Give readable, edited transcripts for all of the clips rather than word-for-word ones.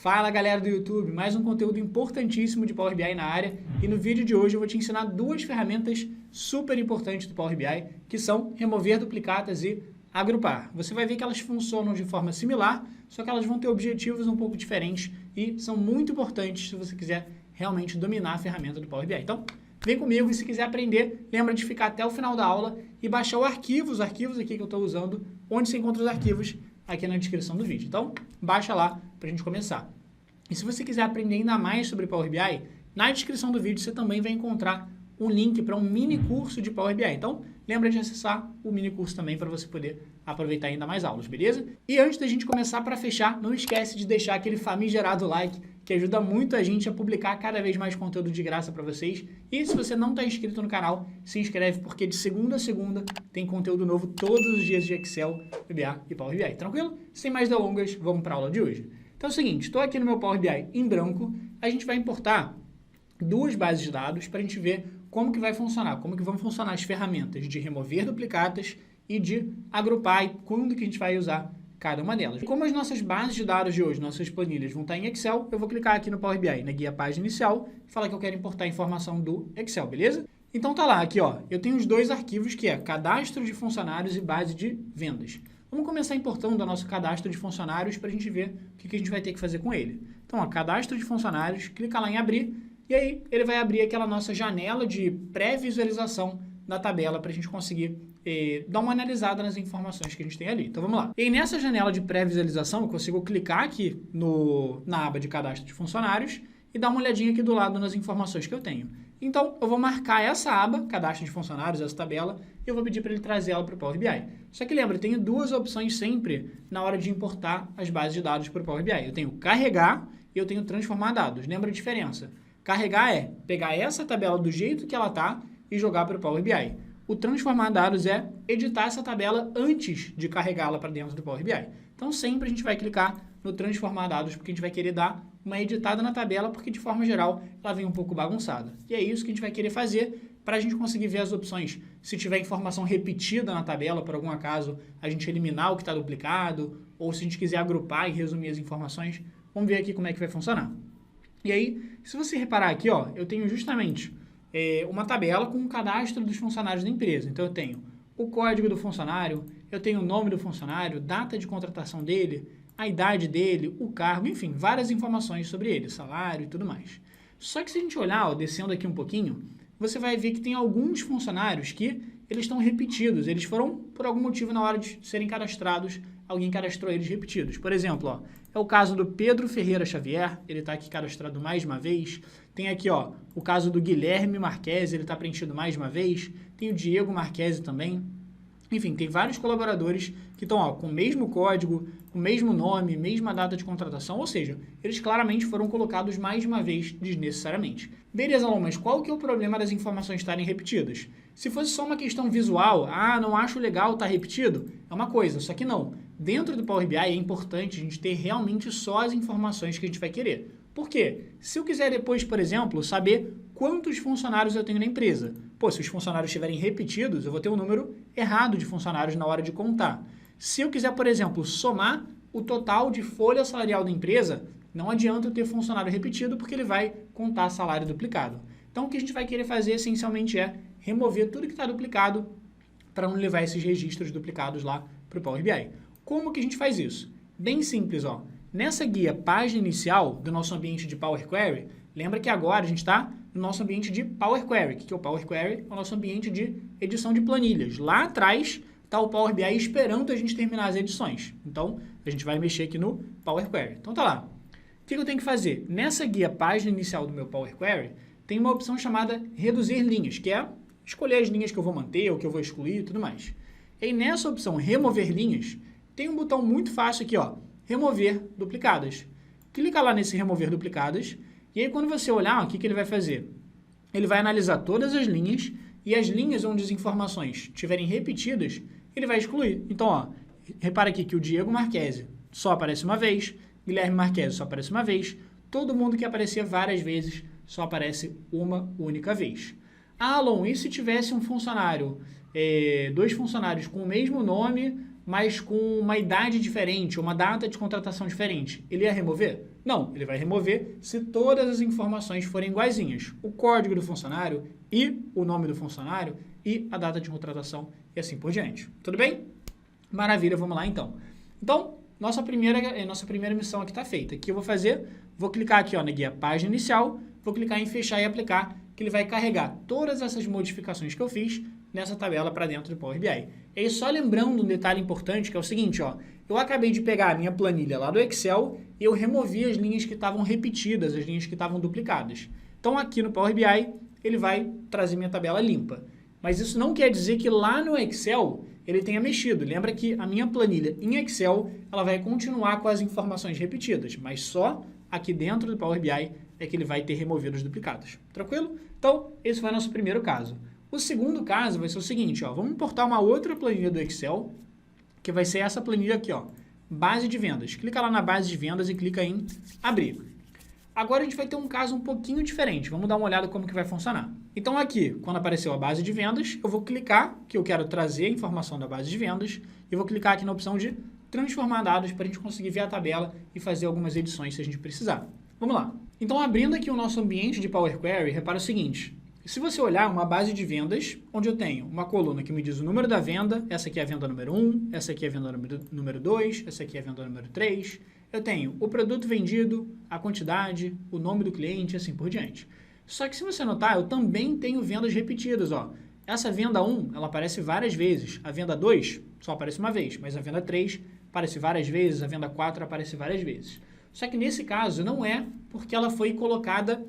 Fala galera do YouTube, mais um conteúdo importantíssimo de Power BI na área e no vídeo de hoje eu vou te ensinar duas ferramentas super importantes do Power BI que são remover duplicatas e agrupar. Você vai ver que elas funcionam de forma similar, só que elas vão ter objetivos um pouco diferentes e são muito importantes se você quiser realmente dominar a ferramenta do Power BI. Então, vem comigo e se quiser aprender, lembra de ficar até o final da aula e baixar os arquivos aqui que eu estou usando, onde você encontra os arquivos aqui na descrição do vídeo. Então, baixa lá para a gente começar. E se você quiser aprender ainda mais sobre Power BI, na descrição do vídeo você também vai encontrar um link para um mini curso de Power BI. Então, lembra de acessar o mini curso também para você poder aproveitar ainda mais aulas, beleza? E antes da gente começar, para fechar, não esquece de deixar aquele famigerado like, que ajuda muito a gente a publicar cada vez mais conteúdo de graça para vocês. E se você não está inscrito no canal, se inscreve, porque de segunda a segunda tem conteúdo novo todos os dias de Excel, VBA e Power BI. Tranquilo? Sem mais delongas, vamos para a aula de hoje. Então é o seguinte, estou aqui no meu Power BI em branco, a gente vai importar duas bases de dados para a gente ver como que vai funcionar, como que vão funcionar as ferramentas de remover duplicatas e de agrupar e quando que a gente vai usar cada uma delas. Como as nossas bases de dados de hoje, nossas planilhas vão estar em Excel, eu vou clicar aqui no Power BI, na guia página inicial, e falar que eu quero importar a informação do Excel, beleza? Então tá lá, aqui ó, eu tenho os dois arquivos que é cadastro de funcionários e base de vendas. Vamos começar importando o nosso cadastro de funcionários para a gente ver o que a gente vai ter que fazer com ele. Então, ó, cadastro de funcionários, clica lá em abrir, e aí ele vai abrir aquela nossa janela de pré-visualização da tabela para a gente conseguir dar uma analisada nas informações que a gente tem ali. Então vamos lá. E aí, nessa janela de pré-visualização eu consigo clicar aqui na aba de cadastro de funcionários e dar uma olhadinha aqui do lado nas informações que eu tenho. Então eu vou marcar essa aba, cadastro de funcionários, essa tabela, e eu vou pedir para ele trazer ela para o Power BI. Só que lembra, eu tenho duas opções sempre na hora de importar as bases de dados para o Power BI. Eu tenho carregar e eu tenho transformar dados. Lembra a diferença? Carregar é pegar essa tabela do jeito que ela está e jogar para o Power BI. O transformar dados é editar essa tabela antes de carregá-la para dentro do Power BI. Então sempre a gente vai clicar no transformar dados porque a gente vai querer dar uma editada na tabela porque de forma geral ela vem um pouco bagunçada. E é isso que a gente vai querer fazer para a gente conseguir ver as opções. Se tiver informação repetida na tabela, por algum acaso, a gente eliminar o que está duplicado, ou se a gente quiser agrupar e resumir as informações, vamos ver aqui como é que vai funcionar. E aí, se você reparar aqui, ó, eu tenho justamente uma tabela com o cadastro dos funcionários da empresa. Então eu tenho o código do funcionário, eu tenho o nome do funcionário, data de contratação dele, a idade dele, o cargo, enfim, várias informações sobre ele, salário e tudo mais. Só que se a gente olhar, ó, descendo aqui um pouquinho, você vai ver que tem alguns funcionários que eles estão repetidos, eles foram, por algum motivo, na hora de serem cadastrados, alguém cadastrou eles repetidos. Por exemplo, ó, é o caso do Pedro Ferreira Xavier, ele está aqui cadastrado mais uma vez. Tem aqui ó, o caso do Guilherme Marquesi, ele está preenchido mais uma vez. Tem o Diego Marquesi também. Enfim, tem vários colaboradores que estão ó, com o mesmo código, com o mesmo nome, mesma data de contratação, ou seja, eles claramente foram colocados mais de uma vez desnecessariamente. Beleza, Alon, mas qual que é o problema das informações estarem repetidas? Se fosse só uma questão visual, não acho legal estar repetido, é uma coisa, só que não. Dentro do Power BI é importante a gente ter realmente só as informações que a gente vai querer. Por quê? Se eu quiser depois, por exemplo, saber quantos funcionários eu tenho na empresa, se os funcionários estiverem repetidos, eu vou ter um número errado de funcionários na hora de contar. Se eu quiser, por exemplo, somar o total de folha salarial da empresa, não adianta eu ter funcionário repetido porque ele vai contar salário duplicado. Então, o que a gente vai querer fazer essencialmente é remover tudo que está duplicado para não levar esses registros duplicados lá para o Power BI. Como que a gente faz isso? Bem simples, ó. Nessa guia página inicial do nosso ambiente de Power Query, lembra que agora a gente está no nosso ambiente de Power Query, que é o Power Query, é o nosso ambiente de edição de planilhas. Lá atrás está o Power BI esperando a gente terminar as edições. Então, a gente vai mexer aqui no Power Query. Então tá lá. O que eu tenho que fazer? Nessa guia página inicial do meu Power Query, tem uma opção chamada reduzir linhas, que é escolher as linhas que eu vou manter, ou que eu vou excluir e tudo mais. E aí nessa opção remover linhas, tem um botão muito fácil aqui, ó, remover duplicadas. Clica lá nesse remover duplicadas, e aí quando você olhar, ó, o que ele vai fazer? Ele vai analisar todas as linhas, e as linhas onde as informações estiverem repetidas, ele vai excluir. Então, ó, repara aqui que o Diego Marquesi só aparece uma vez, Guilherme Marquesi só aparece uma vez, todo mundo que aparecia várias vezes só aparece uma única vez. Alon, e se tivesse um funcionário, dois funcionários com o mesmo nome, mas com uma idade diferente, uma data de contratação diferente, ele ia remover? Não, ele vai remover se todas as informações forem iguaizinhas. O código do funcionário e o nome do funcionário e a data de contratação e assim por diante. Tudo bem? Maravilha, vamos lá então. Então, nossa primeira missão aqui está feita. O que eu vou fazer? Vou clicar aqui na guia página inicial, vou clicar em fechar e aplicar, que ele vai carregar todas essas modificações que eu fiz nessa tabela para dentro do Power BI. E aí, só lembrando um detalhe importante, que é o seguinte, eu acabei de pegar a minha planilha lá do Excel e eu removi as linhas que estavam repetidas, as linhas que estavam duplicadas. Então, aqui no Power BI, ele vai trazer minha tabela limpa. Mas isso não quer dizer que lá no Excel ele tenha mexido. Lembra que a minha planilha em Excel, ela vai continuar com as informações repetidas, mas só aqui dentro do Power BI é que ele vai ter removido os duplicados. Tranquilo? Então, esse foi o nosso primeiro caso. O segundo caso vai ser o seguinte, vamos importar uma outra planilha do Excel, que vai ser essa planilha aqui, base de vendas. Clica lá na base de vendas e clica em abrir. Agora a gente vai ter um caso um pouquinho diferente. Vamos dar uma olhada como que vai funcionar. Então aqui, quando apareceu a base de vendas, eu vou clicar, que eu quero trazer a informação da base de vendas, e vou clicar aqui na opção de transformar dados para a gente conseguir ver a tabela e fazer algumas edições se a gente precisar. Vamos lá. Então, abrindo aqui o nosso ambiente de Power Query, repara o seguinte. Se você olhar uma base de vendas, onde eu tenho uma coluna que me diz o número da venda, essa aqui é a venda número 1, essa aqui é a venda número 2, essa aqui é a venda número 3, eu tenho o produto vendido, a quantidade, o nome do cliente e assim por diante. Só que se você notar, eu também tenho vendas repetidas. Essa venda 1, ela aparece várias vezes. A venda 2 só aparece uma vez, mas a venda 3 aparece várias vezes, a venda 4 aparece várias vezes. Só que nesse caso não é porque ela foi colocada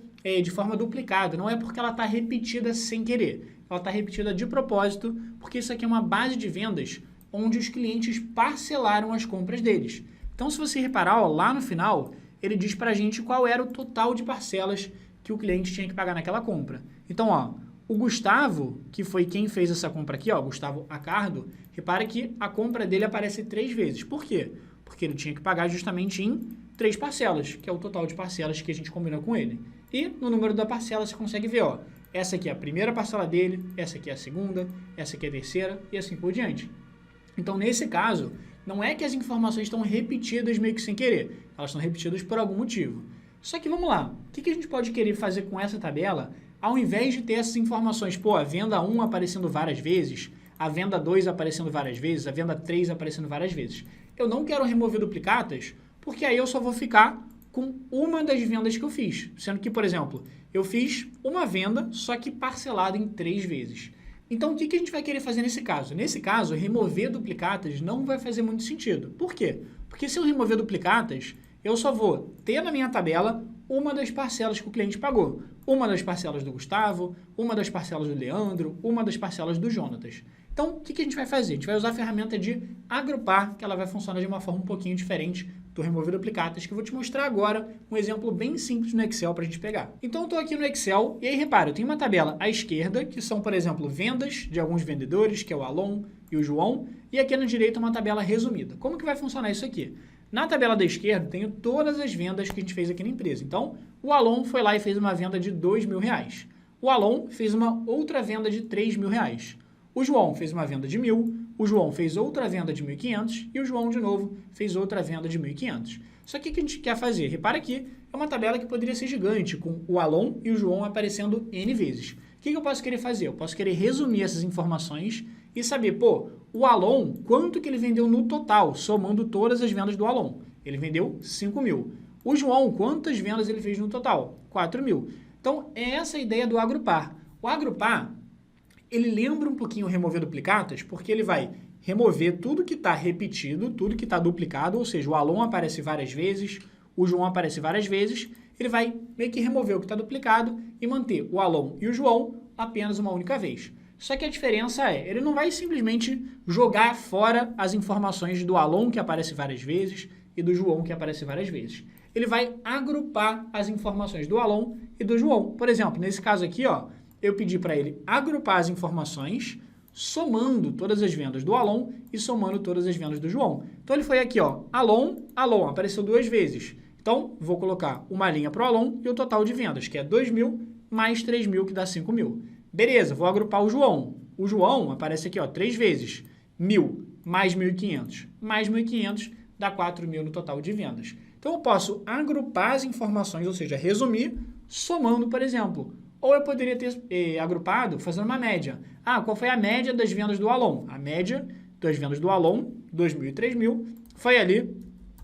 de forma duplicada, não é porque ela está repetida sem querer. Ela está repetida de propósito, porque isso aqui é uma base de vendas onde os clientes parcelaram as compras deles. Então, se você reparar, lá no final, ele diz para a gente qual era o total de parcelas que o cliente tinha que pagar naquela compra. Então, o Gustavo, que foi quem fez essa compra aqui, Gustavo Acardo, repara que a compra dele aparece 3 vezes. Por quê? Porque ele tinha que pagar justamente em 3 parcelas, que é o total de parcelas que a gente combinou com ele. E no número da parcela você consegue ver, essa aqui é a primeira parcela dele, essa aqui é a segunda, essa aqui é a terceira e assim por diante. Então, nesse caso, não é que as informações estão repetidas meio que sem querer, elas estão repetidas por algum motivo. Só que vamos lá, o que a gente pode querer fazer com essa tabela, ao invés de ter essas informações, a venda 1 aparecendo várias vezes, a venda 2 aparecendo várias vezes, a venda 3 aparecendo várias vezes. Eu não quero remover duplicatas, porque aí eu só vou ficar com uma das vendas que eu fiz. Sendo que, por exemplo, eu fiz uma venda, só que parcelada em 3 vezes. Então, o que a gente vai querer fazer nesse caso? Nesse caso, remover duplicatas não vai fazer muito sentido. Por quê? Porque se eu remover duplicatas, eu só vou ter na minha tabela uma das parcelas que o cliente pagou. Uma das parcelas do Gustavo, uma das parcelas do Leandro, uma das parcelas do Jonatas. Então, o que a gente vai fazer? A gente vai usar a ferramenta de agrupar, que ela vai funcionar de uma forma um pouquinho diferente do remover duplicatas, que eu vou te mostrar agora um exemplo bem simples no Excel para a gente pegar. Então, eu estou aqui no Excel e aí, repara, eu tenho uma tabela à esquerda, que são, por exemplo, vendas de alguns vendedores, que é o Alon e o João, e aqui na direita uma tabela resumida. Como que vai funcionar isso aqui? Na tabela da esquerda, tenho todas as vendas que a gente fez aqui na empresa. Então, o Alon foi lá e fez uma venda de R$2.000. O Alon fez uma outra venda de R$3.000. O João fez uma venda de 1.000, o João fez outra venda de 1.500 e o João, de novo, fez outra venda de 1.500. Só que o que a gente quer fazer? Repara aqui, é uma tabela que poderia ser gigante, com o Alon e o João aparecendo N vezes. O que eu posso querer fazer? Eu posso querer resumir essas informações e saber, o Alon, quanto que ele vendeu no total, somando todas as vendas do Alon? Ele vendeu 5.000. O João, quantas vendas ele fez no total? 4.000. Então, é essa a ideia do agrupar. O agrupar, ele lembra um pouquinho o remover duplicatas, porque ele vai remover tudo que está repetido, tudo que está duplicado, ou seja, o Alon aparece várias vezes, o João aparece várias vezes, ele vai meio que remover o que está duplicado e manter o Alon e o João apenas uma única vez. Só que a diferença ele não vai simplesmente jogar fora as informações do Alon, que aparece várias vezes, e do João, que aparece várias vezes. Ele vai agrupar as informações do Alon e do João. Por exemplo, nesse caso aqui, eu pedi para ele agrupar as informações, somando todas as vendas do Alon e somando todas as vendas do João. Então, ele foi aqui, Alon, apareceu 2 vezes. Então, vou colocar uma linha para o Alon e o total de vendas, que é 2.000 mais 3.000, que dá 5.000. Beleza, vou agrupar o João. O João aparece aqui, 3 vezes. 1.000 mais 1.500 mais 1.500 dá 4.000 no total de vendas. Então, eu posso agrupar as informações, ou seja, resumir, somando, por exemplo. Ou eu poderia ter agrupado fazendo uma média. Ah, qual foi a média das vendas do Alon? A média das vendas do Alon, 2.000 e 3.000, foi ali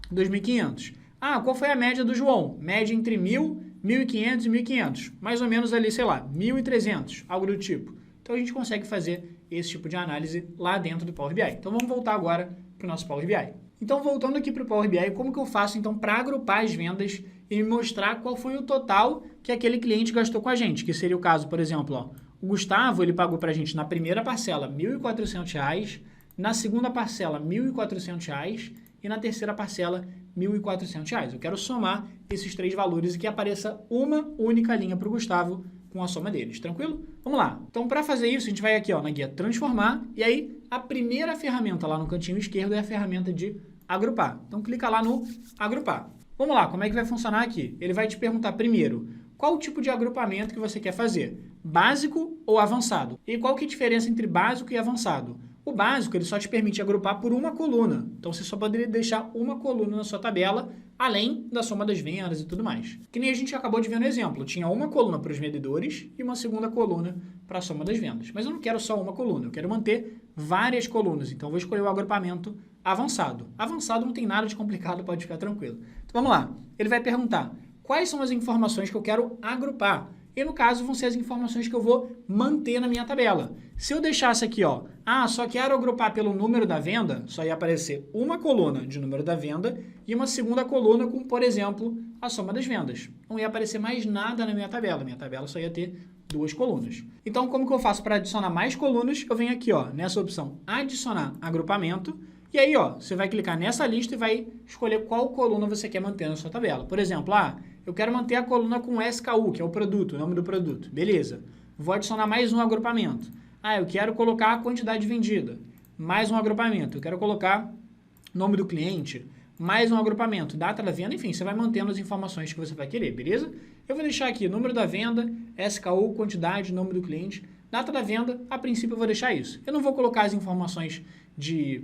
2.500. Ah, qual foi a média do João? Média entre 1.000, 1.500 e 1.500. Mais ou menos ali, sei lá, 1.300, algo do tipo. Então, a gente consegue fazer esse tipo de análise lá dentro do Power BI. Então, vamos voltar agora para o nosso Power BI. Então, voltando aqui para o Power BI, como que eu faço, então, para agrupar as vendas e me mostrar qual foi o total que aquele cliente gastou com a gente? Que seria o caso, por exemplo, ó, o Gustavo, ele pagou para a gente na primeira parcela R$ 1.400, na segunda parcela R$ 1.400 e na terceira parcela R$ 1.400. Eu quero somar esses três valores e que apareça uma única linha para o Gustavo com a soma deles, tranquilo? Vamos lá. Então, para fazer isso, a gente vai aqui ó, na guia Transformar, e aí a primeira ferramenta lá no cantinho esquerdo é a ferramenta de Agrupar. Então, clica lá no Agrupar. Vamos lá, como é que vai funcionar aqui? Ele vai te perguntar primeiro, qual o tipo de agrupamento que você quer fazer? Básico ou avançado? E qual que é a diferença entre básico e avançado? O básico, ele só te permite agrupar por uma coluna. Então, você só poderia deixar uma coluna na sua tabela, além da soma das vendas e tudo mais. Que nem a gente acabou de ver no exemplo. Tinha uma coluna para os vendedores e uma segunda coluna para a soma das vendas. Mas eu não quero só uma coluna, eu quero manter várias colunas. Então, eu vou escolher o agrupamento avançado. Avançado não tem nada de complicado, pode ficar tranquilo. Então, vamos lá. Ele vai perguntar, quais são as informações que eu quero agrupar? E, no caso, vão ser as informações que eu vou manter na minha tabela. Se eu deixasse aqui, ó, só quero agrupar pelo número da venda, só ia aparecer uma coluna de número da venda e uma segunda coluna com, por exemplo, a soma das vendas. Não ia aparecer mais nada na minha tabela. Minha tabela só ia ter duas colunas. Então, como que eu faço para adicionar mais colunas? Eu venho aqui, ó, nessa opção Adicionar Agrupamento. E aí, ó, você vai clicar nessa lista e vai escolher qual coluna você quer manter na sua tabela. Por exemplo, eu quero manter a coluna com SKU, que é o produto, o nome do produto. Beleza. Vou adicionar mais um agrupamento. Eu quero colocar a quantidade vendida. Mais um agrupamento. Eu quero colocar nome do cliente. Mais um agrupamento. Data da venda. Enfim, você vai mantendo as informações que você vai querer, beleza? Eu vou deixar aqui número da venda, SKU, quantidade, nome do cliente. Data da venda, a princípio eu vou deixar isso. Eu não vou colocar as informações de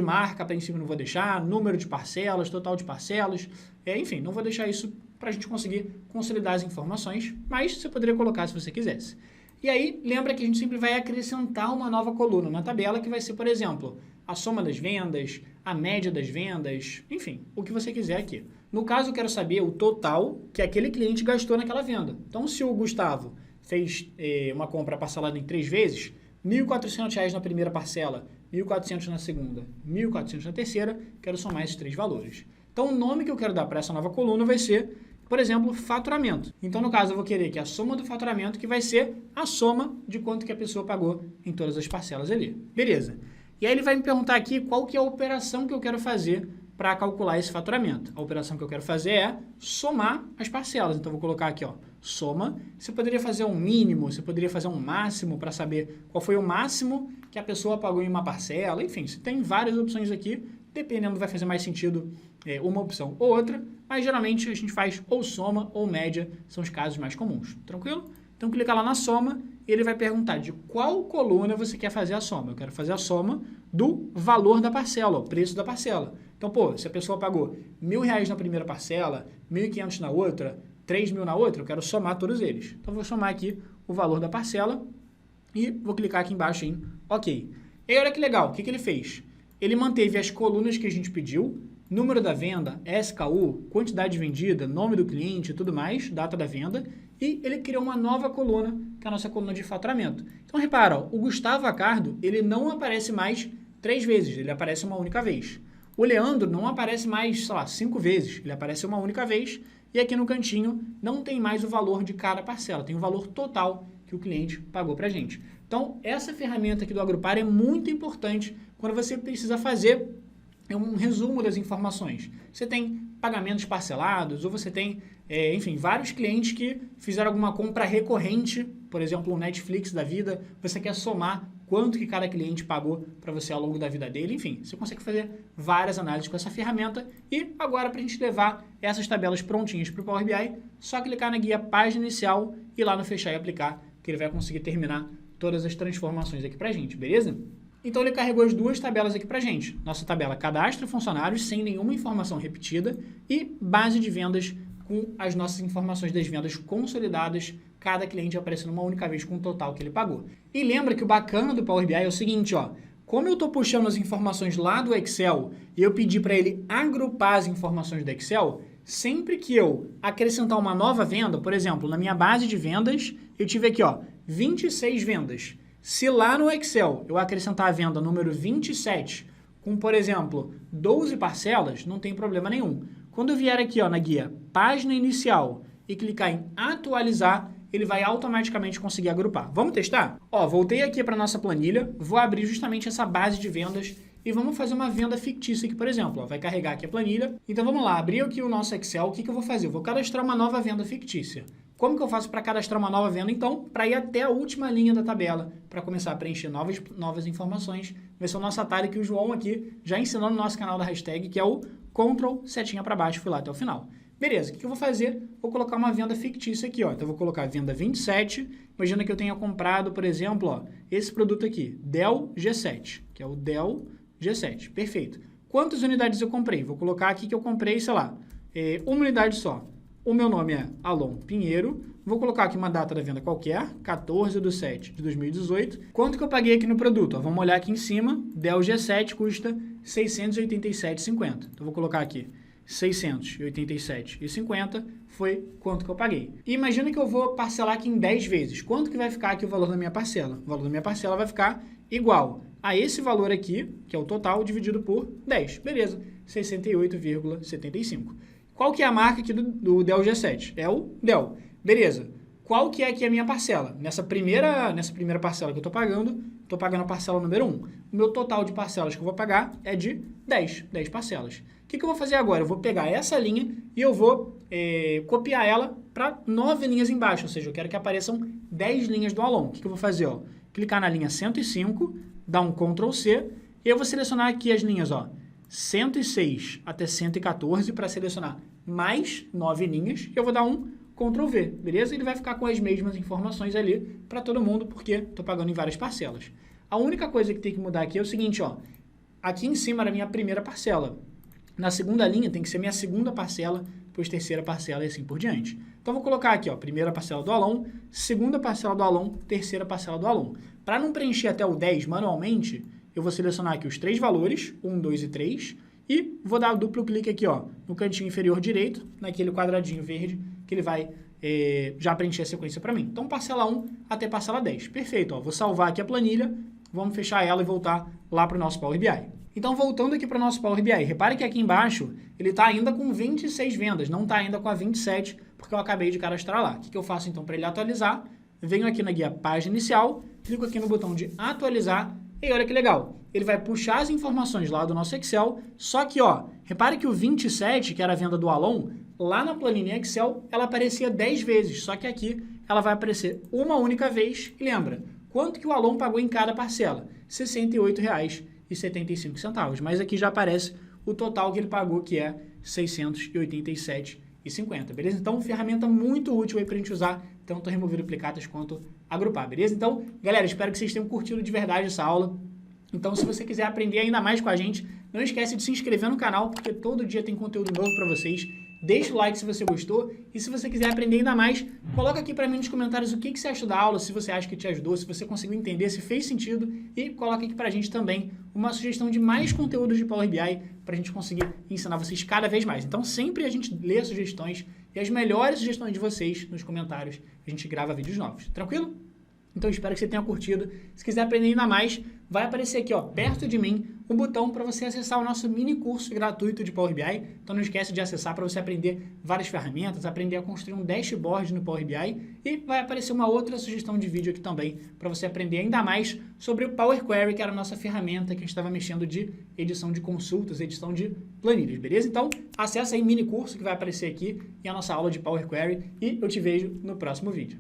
marca, a princípio não vou deixar, número de parcelas, total de parcelas, enfim, não vou deixar isso para a gente conseguir consolidar as informações, mas você poderia colocar se você quisesse. E aí, lembra que a gente sempre vai acrescentar uma nova coluna na tabela, que vai ser, por exemplo, a soma das vendas, a média das vendas, enfim, o que você quiser aqui. No caso, eu quero saber o total que aquele cliente gastou naquela venda. Então, se o Gustavo fez uma compra parcelada em 3 vezes, R$ 1.400 na primeira parcela, R$ 1.400 na segunda, R$ 1.400 na terceira, quero somar esses três valores. Então, o nome que eu quero dar para essa nova coluna vai ser, por exemplo, faturamento. Então, no caso, eu vou querer que a soma do faturamento, que vai ser a soma de quanto que a pessoa pagou em todas as parcelas ali. Beleza. E aí ele vai me perguntar aqui qual que é a operação que eu quero fazer para calcular esse faturamento. A operação que eu quero fazer é somar as parcelas. Então, eu vou colocar aqui, ó, soma. Você poderia fazer um mínimo, você poderia fazer um máximo para saber qual foi o máximo que a pessoa pagou em uma parcela. Enfim, você tem várias opções aqui. Dependendo, vai fazer mais sentido uma opção ou outra. Mas, geralmente, a gente faz ou soma ou média. São os casos mais comuns. Tranquilo? Então, clica lá na soma e ele vai perguntar de qual coluna você quer fazer a soma. Eu quero fazer a soma do valor da parcela, o preço da parcela. Então, se a pessoa pagou R$ 1.000 na primeira parcela, R$ 1.500 na outra, R$ 3.000 na outra, eu quero somar todos eles. Então, vou somar aqui o valor da parcela e vou clicar aqui embaixo em OK. E aí, olha que legal, o que ele fez? Ele manteve as colunas que a gente pediu, número da venda, SKU, quantidade vendida, nome do cliente e tudo mais, data da venda, e ele criou uma nova coluna, que é a nossa coluna de faturamento. Então, repara, o Gustavo Acardo, ele não aparece mais 3 vezes, ele aparece uma única vez. O Leandro não aparece mais, 5 vezes, ele aparece uma única vez, e aqui no cantinho não tem mais o valor de cada parcela, tem o valor total que o cliente pagou para a gente. Então, essa ferramenta aqui do Agrupar é muito importante quando você precisa fazer um resumo das informações. Você tem pagamentos parcelados, ou você tem, enfim, vários clientes que fizeram alguma compra recorrente, por exemplo, o Netflix da vida, você quer somar quanto que cada cliente pagou para você ao longo da vida dele, enfim, você consegue fazer várias análises com essa ferramenta. E agora, para a gente levar essas tabelas prontinhas para o Power BI, só clicar na guia Página Inicial e lá no Fechar e Aplicar, que ele vai conseguir terminar todas as transformações aqui para a gente, beleza? Então ele carregou as duas tabelas aqui pra gente. Nossa tabela cadastro funcionários sem nenhuma informação repetida e base de vendas com as nossas informações das vendas consolidadas, cada cliente aparecendo uma única vez com o total que ele pagou. E lembra que o bacana do Power BI é o seguinte, ó, como eu estou puxando as informações lá do Excel e eu pedi para ele agrupar as informações do Excel, sempre que eu acrescentar uma nova venda, por exemplo, na minha base de vendas, eu tive aqui, ó, 26 vendas. Se lá no Excel eu acrescentar a venda número 27, com, por exemplo, 12 parcelas, não tem problema nenhum. Quando eu vier aqui, ó, na guia página inicial e clicar em atualizar, ele vai automaticamente conseguir agrupar. Vamos testar? Ó, voltei aqui para nossa planilha, vou abrir justamente essa base de vendas e vamos fazer uma venda fictícia aqui, por exemplo. Ó, vai carregar aqui a planilha. Então vamos lá, abri aqui o nosso Excel, o que eu vou fazer? Eu vou cadastrar uma nova venda fictícia. Como que eu faço para cadastrar uma nova venda, então? Para ir até a última linha da tabela, para começar a preencher novas informações. Vai ser o nosso atalho que o João aqui já ensinou no nosso canal da hashtag, que é o Ctrl setinha para baixo, fui lá até o final. Beleza, o que eu vou fazer? Vou colocar uma venda fictícia aqui, ó. Então, eu vou colocar venda 27. Imagina que eu tenha comprado, por exemplo, ó, esse produto aqui, Dell G7, que é o Dell G7. Perfeito. Quantas unidades eu comprei? Vou colocar aqui que eu comprei, sei lá, uma unidade só. O meu nome é Alon Pinheiro. Vou colocar aqui uma data da venda qualquer, 14/7/2018. Quanto que eu paguei aqui no produto? Ó, vamos olhar aqui em cima. Dell G7 custa R$ 687,50. Então, vou colocar aqui 687,50 foi quanto que eu paguei. E imagina que eu vou parcelar aqui em 10 vezes. Quanto que vai ficar aqui o valor da minha parcela? O valor da minha parcela vai ficar igual a esse valor aqui, que é o total, dividido por 10. Beleza, 68,75. Qual que é a marca aqui do Dell G7? É o Dell. Beleza. Qual que é aqui a minha parcela? Nessa primeira parcela que eu estou pagando a parcela número 1. O meu total de parcelas que eu vou pagar é de 10 parcelas. O que eu vou fazer agora? Eu vou pegar essa linha e eu vou copiar ela para 9 linhas embaixo, ou seja, eu quero que apareçam 10 linhas do Alon. O que eu vou fazer? Ó? Clicar na linha 105, dar um Ctrl C, e eu vou selecionar aqui as linhas, ó, 106 até 114 para selecionar mais 9 linhas, e eu vou dar um Ctrl V, beleza? Ele vai ficar com as mesmas informações ali para todo mundo, porque estou pagando em várias parcelas. A única coisa que tem que mudar aqui é o seguinte, ó, aqui em cima era a minha primeira parcela. Na segunda linha tem que ser minha segunda parcela, depois terceira parcela e assim por diante. Então, vou colocar aqui, ó, primeira parcela do Alon, segunda parcela do Alon, terceira parcela do Alon. Para não preencher até o 10 manualmente, eu vou selecionar aqui os 3 valores, 1, 2 e 3, e vou dar duplo clique aqui, ó, no cantinho inferior direito, naquele quadradinho verde, que ele vai já preencher a sequência para mim. Então, parcela 1 até parcela 10. Perfeito, ó, vou salvar aqui a planilha, vamos fechar ela e voltar lá para o nosso Power BI. Então, voltando aqui para o nosso Power BI, repare que aqui embaixo ele está ainda com 26 vendas, não está ainda com a 27, porque eu acabei de cadastrar lá. O que eu faço então para ele atualizar? Venho aqui na guia página inicial, clico aqui no botão de atualizar e olha que legal. Ele vai puxar as informações lá do nosso Excel, só que, ó, repare que o 27, que era a venda do Alon, lá na planilha Excel, ela aparecia 10 vezes, só que aqui ela vai aparecer uma única vez. E lembra, quanto que o Alon pagou em cada parcela? R$ 68,75, mas aqui já aparece o total que ele pagou, que é R$ 687,50, beleza? Então, ferramenta muito útil aí pra gente usar, tanto remover duplicatas quanto agrupar, beleza? Então, galera, espero que vocês tenham curtido de verdade essa aula. Então, se você quiser aprender ainda mais com a gente, não esquece de se inscrever no canal, porque todo dia tem conteúdo novo para vocês. Deixa o like se você gostou e se você quiser aprender ainda mais, coloca aqui para mim nos comentários o que você achou da aula, se você acha que te ajudou, se você conseguiu entender, se fez sentido e coloca aqui para a gente também uma sugestão de mais conteúdos de Power BI para a gente conseguir ensinar vocês cada vez mais. Então sempre a gente lê sugestões e as melhores sugestões de vocês nos comentários, a gente grava vídeos novos. Tranquilo? Então espero que você tenha curtido. Se quiser aprender ainda mais, vai aparecer aqui, ó, perto de mim, um botão para você acessar o nosso mini curso gratuito de Power BI. Então não esquece de acessar para você aprender várias ferramentas, aprender a construir um dashboard no Power BI e vai aparecer uma outra sugestão de vídeo aqui também para você aprender ainda mais sobre o Power Query, que era a nossa ferramenta que a gente estava mexendo de edição de consultas, edição de planilhas, beleza? Então acessa aí o mini curso que vai aparecer aqui e a nossa aula de Power Query e eu te vejo no próximo vídeo.